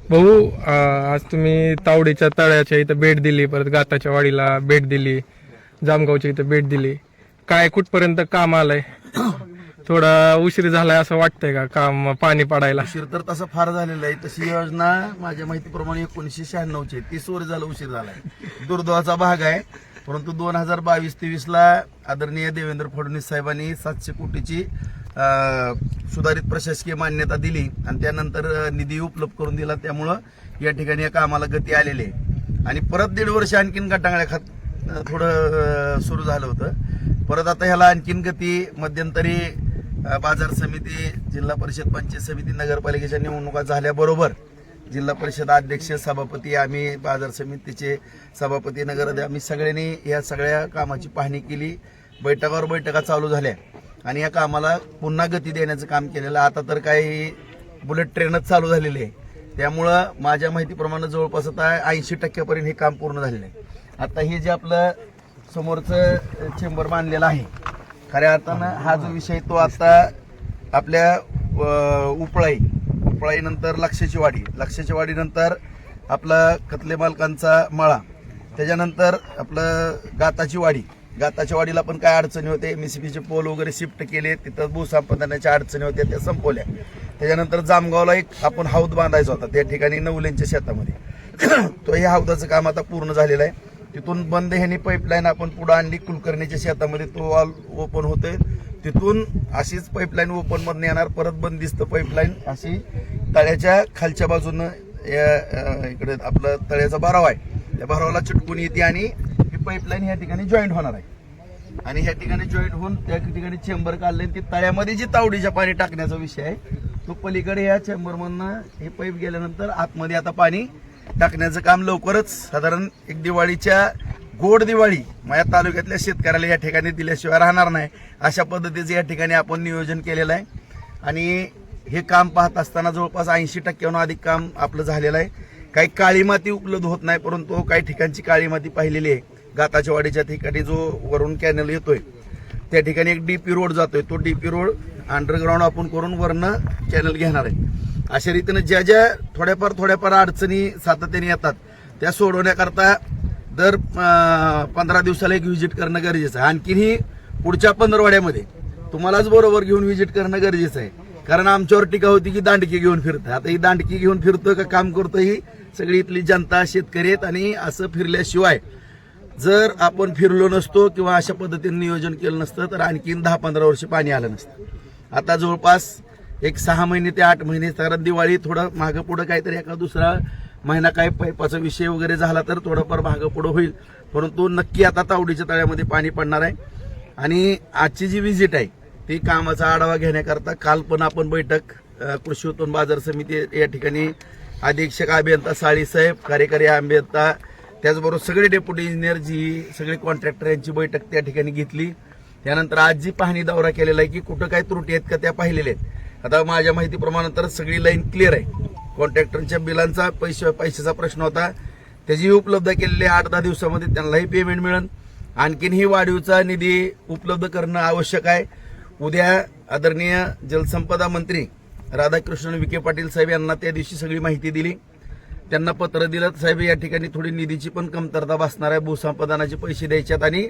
भाऊ, आज तुम्ही तावडीच्या तळ्याच्या इथं भेट दिली, परत गाताच्या वाडीला भेट दिली, जामगावच्या इथं भेट दिली. काय कुठपर्यंत काम आलंय? थोडा उशीर झालाय असं वाटतंय का काम पाणी पाडायला? उशीर तर तसं फार झालेलं आहे. तशी योजना माझ्या माहितीप्रमाणे 1996 30 वर्ष झालं उशीर झालाय. दुर्दैवाचा भाग आहे. परंतु 2022-23 ला आदरणीय देवेंद्र फडणवीस साहेबांनी 700 कोटीची सुधारित प्रशासकीय मान्यता दिली आणि त्यानंतर निधी उपलब्ध करून दिला. त्यामुळं या ठिकाणी या कामाला गती आलेली आहे. आणि परत 1.5 वर्ष आणखीन गटांगळ्या खात थोडं सुरू झालं होतं. परत आता ह्याला आणखीन गती मध्यंतरी बाजार समिती, जिल्हा परिषद, पंचायत समिती, नगरपालिकेच्या निवडणुका झाल्याबरोबर जिल्हा परिषद अध्यक्ष, सभापती, आम्ही बाजार समितीचे सभापती, नगर, आम्ही सगळ्यांनी या सगळ्या कामाची पाहणी केली. बैठकावर बैठका चालू झाल्या आणि या कामाला पुन्हा गती देण्याचं काम केलेलं. आता तर काही बुलेट ट्रेनच चालू झालेली आहे. त्यामुळं माझ्या माहितीप्रमाणे जवळपास आता 80% हे काम पूर्ण झालेलं आहे. आता हे जे आपलं समोरचं चेंबर बांधलेलं आहे, खऱ्या अर्थानं हा जो विषय तो आता आपल्या उपळाई नंतर लक्षाची वाडी नंतर आपला कतले मालकांचा मळा, त्याच्यानंतर आपलं गाताच्या वाडीला पण काय अडचणी होते. एमएससीबीचे पोल वगैरे शिफ्ट केले, तिथं भूसंपादनाच्या अडचणी होत्या, त्या संपवल्या. त्याच्यानंतर जामगावला एक आपण हौद बांधायचा होता त्या ठिकाणी नवलेंच्या शेतामध्ये. तो हे हौदाचं काम आता पूर्ण झालेलं आहे. तिथून बंद ह्यानी पाईपलाईन आपण पुढे आणली कुलकर्णीच्या शेतामध्ये, तो वॉल ओपन होतोय. तिथून अशीच पाईपलाईन ओपन मधून येणार, परत बंदिस्त पाईपलाईन अशी तळ्याच्या खालच्या बाजूनं इकडे आपलं तळ्याचा भराव आहे, त्या भरावाला चिटकून येते आणि ही पाईपलाईन ह्या ठिकाणी जॉईंट होणार आहे. आणि ह्या ठिकाणी जॉईंट होऊन त्या ठिकाणी चेंबर काढले. ती तळ्यामध्ये जी तावडीच्या पाणी टाकण्याचा विषय आहे तो पलीकडे या चेंबरमधनं हे पाईप गेल्यानंतर आतमध्ये आता पाणी टाकण्याचं काम लवकरच, साधारण एक दिवाळीच्या गोड दिवाळी माझ्या तालुक्यातल्या शेतकऱ्याला या ठिकाणी दिल्याशिवाय राहणार नाही, अशा पद्धतीचं या ठिकाणी आपण नियोजन केलेलं आहे. आणि हे काम पाहत असताना जवळपास 80%हून अधिक काम आपलं झालेलं आहे. काही काळी माती उपलब्ध होत नाही, परंतु काही ठिकाणची काळी माती पाहिलेली आहे. गाताच्या वाडीच्या ठिकाणी जो वरून कॅनल येतोय त्या ठिकाणी एक डीपी रोड जातोय, तो डीपी रोड अंडरग्राऊंड आपण करून वरनं कॅनल घेणार आहे. अशा रीतीनं ज्या थोड्याफार अडचणी सातत्याने येतात त्या सोडवण्याकरता दर 15 दिवसाला एक व्हिजिट करणं गरजेचं आहे. आणखीनही पुढच्या 15 तुम्हालाच बरोबर घेऊन व्हिजिट करणं गरजेचं आहे. कारण आमच्यावर टीका होती की दांडकी घेऊन फिरतं. आता ही दांडकी घेऊन फिरतोय का काम करतोय ही सगळी इथली जनता, शेतकरी आहेत. आणि असं फिरल्याशिवाय जर आपण फिरलो नसतो किंवा अशा पद्धतीने नियोजन केलं नसतं तर आणखीन 10-15 वर्ष पाणी आलं नसतं. आता जवळपास एक 6 महिने ते 8 महिने, कारण दिवाळी थोडं मागं पुढं काहीतरी एका दुसरा महिना काय पाईपाचा विषय वगैरे झाला तर थोडंफार मागं पुढं होईल. परंतु नक्की आता तावडीच्या तळ्यामध्ये पाणी पडणार आहे. आणि आजची जी व्हिजिट आहे ती कामाचा आढावा घेण्याकरता काल पण आपण बैठक कृषी उत्पन्न बाजार समिती या ठिकाणी अधीक्षक अभियंता साळीसाहेब, कार्यकारी अभियंता, त्याचबरोबर सगळे डेप्युटी इंजिनियर, जी सगळे कॉन्ट्रॅक्टर यांची बैठक त्या ठिकाणी घेतली. त्यानंतर आज जी पाहणी दौरा केलेला आहे की कुठं काय त्रुटी आहेत का त्या पाहिलेल्या आहेत. आता माझ्या माहितीप्रमाणे तर सगळी लाईन क्लिअर आहे. कॉन्ट्रॅक्टरच्या बिलांचा पैशाचा प्रश्न होता, त्याची उपलब्ध केलेली 8-10 दिवसामध्ये त्यांनाही पेमेंट मिळेल. आणखीनही वाढीवचा निधी उपलब्ध करणं आवश्यक आहे. उद्या आदरणीय जलसंपदा मंत्री राधाकृष्ण विखे पाटील साहेब यांना त्या दिवशी सगळी माहिती दिली, त्यांना पत्र दिलं. साहेब या ठिकाणी थोडी निधीची पण कमतरता भासणार आहे, भूसंपादनाचे पैसे द्यायच्यात आणि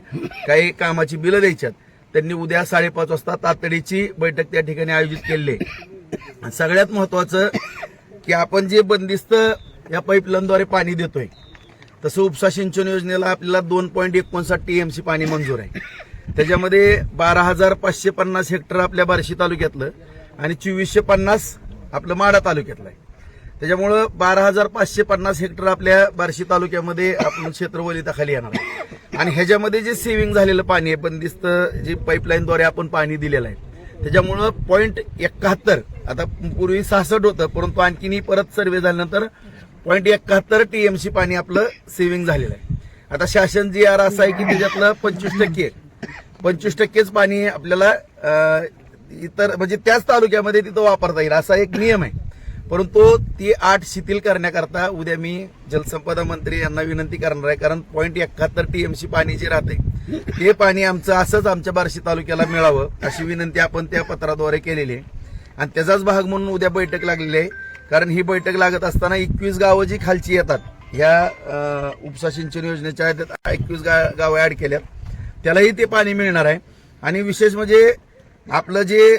काही कामाची बिलं द्यायच्यात. त्यांनी उद्या 5:30 वाजता तातडीची बैठक त्या ठिकाणी आयोजित केली आहे. सगळ्यात महत्वाचं की आपण जे बंदिस्त या पाईपलाईनद्वारे पाणी देतोय तसं उपसा सिंचन योजनेला आपल्याला 2.59 TMC पाणी मंजूर आहे. त्याच्यामध्ये 12,550 हेक्टर आपल्या बार्शी तालुक्यातलं आणि 2,450 आपलं माढा तालुक्यातलं आहे. त्याच्यामुळं 12,550 हेक्टर आपल्या बार्शी तालुक्यामध्ये आपण क्षेत्रवलिताखाली येणार आहे. आणि ह्याच्यामध्ये जे सेव्हिंग झालेलं पाणी आहे, बंदिस्त जे पाईपलाईनद्वारे आपण पाणी दिलेलं आहे, त्याच्यामुळं 0.71, आता पूर्वी 66 होतं, परंतु आणखीनही परत सर्वे झाल्यानंतर 0.71 TMC पाणी आपलं सेव्हिंग झालेलं आहे. आता शासन जी आर असं आहे की त्याच्यातलं 25%च पाणी आपल्याला इतर म्हणजे त्याच तालुक्यामध्ये तिथं वापरता येईल असा एक नियम आहे. परंतु ती अट शिथिल करण्याकरता उद्या मी जलसंपदा मंत्री यांना विनंती करणार आहे. कारण 0.71 TMC पाणी जे राहते ते पाणी आमचं असंच आमच्या बार्शी तालुक्याला मिळावं अशी विनंती आपण त्या पत्राद्वारे केलेली आहे. आणि त्याचाच भाग म्हणून उद्या बैठक लागलेली आहे कारण ही बैठक लागत असताना 21 गावं जी खालची येतात ह्या उपसा सिंचन योजनेच्या 21 गावं ऍड केल्यात, त्यालाही ते पाणी मिळणार आहे. आणि विशेष म्हणजे आपलं जे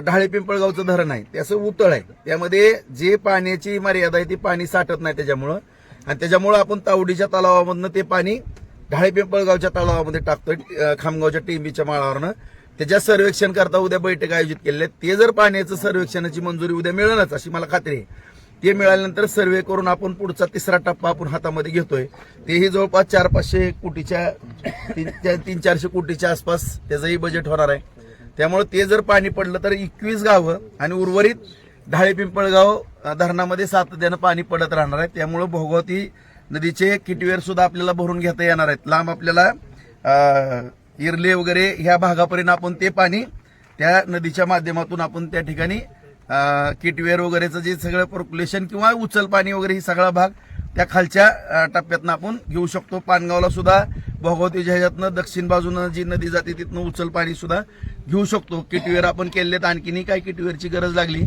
ढाळे पिंपळगावचं धरण आहे ते असं उतळ आहे, त्यामध्ये जे पाण्याची मर्यादा आहे ती पाणी साठत नाही त्याच्यामुळं, आणि त्याच्यामुळं आपण तावडीच्या तलावामधनं ते पाणी ढाळे पिंपळगावच्या तलावामध्ये टाकतोय खामगावच्या टिंबीच्या माळावरनं. त्याच्या सर्वेक्षण करता उद्या बैठक आयोजित केलेली आहे. ते जर पाण्याचं सर्वेक्षणाची मंजुरी उद्या मिळेलच अशी मला खात्री आहे. ते मिळाल्यानंतर सर्वे करून आपण पुढचा 3रा टप्पा आपण हातामध्ये घेतोय. तेही जवळपास 400-500 कोटीच्या 300-400 कोटीच्या आसपास त्याचंही बजेट होणार आहे. त्यामुळे ते जर पाणी पडलं तर 21 गावं आणि उर्वरित ढाळे पिंपळगाव धरणामध्ये सातत्यानं पाणी पडत राहणार आहे. त्यामुळे भोगवती नदीचे किटवेर सुद्धा आपल्याला भरून घेता येणार आहेत. लांब आपल्याला इरले वगैरे ह्या भागापर्यंत आपण ते पाणी त्या नदीच्या माध्यमातून आपण त्या ठिकाणी किटवेर वगैरेचं जे सगळं पर्क्युलेशन किंवा उचल पाणी वगैरे ही सगळा भाग त्या खालच्या टप्प्यातनं आपण घेऊ शकतो. पानगावला सुद्धा भोगवतीच्या ह्याच्यातनं दक्षिण बाजूनं जी नदी जाते तिथनं उचल पाणी सुद्धा घेऊ शकतो. किटवेर आपण केलेत, आणखीनही काही किटवेरची गरज लागली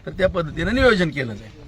तर त्या पद्धतीनं नियोजन केलं जाईल.